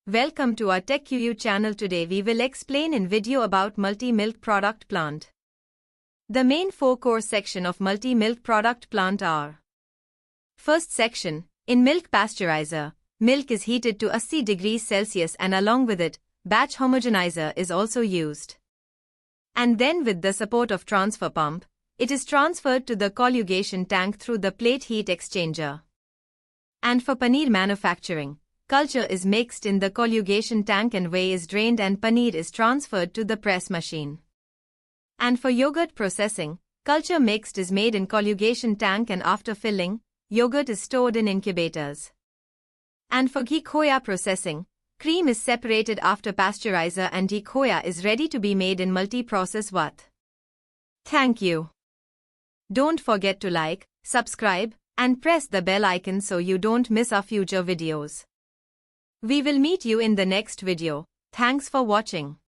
Welcome to our TechQU channel. Today we will explain in video about multi-milk product plant. The main four core section of multi-milk product plant are: first section, in milk pasteurizer, milk is heated to 80 degrees Celsius and along with it, batch homogenizer is also used. And then with the support of transfer pump, it is transferred to the colligation tank through the plate heat exchanger. And for paneer manufacturing, culture is mixed in the colligation tank and whey is drained and paneer is transferred to the press machine. And for yogurt processing, culture mixed is made in colligation tank and after filling, yogurt is stored in incubators. And for ghee khoya processing, cream is separated after pasteurizer and ghee khoya is ready to be made in multi-process vat. Thank you. Don't forget to like, subscribe, and press the bell icon so you don't miss our future videos. We will meet you in the next video. Thanks for watching.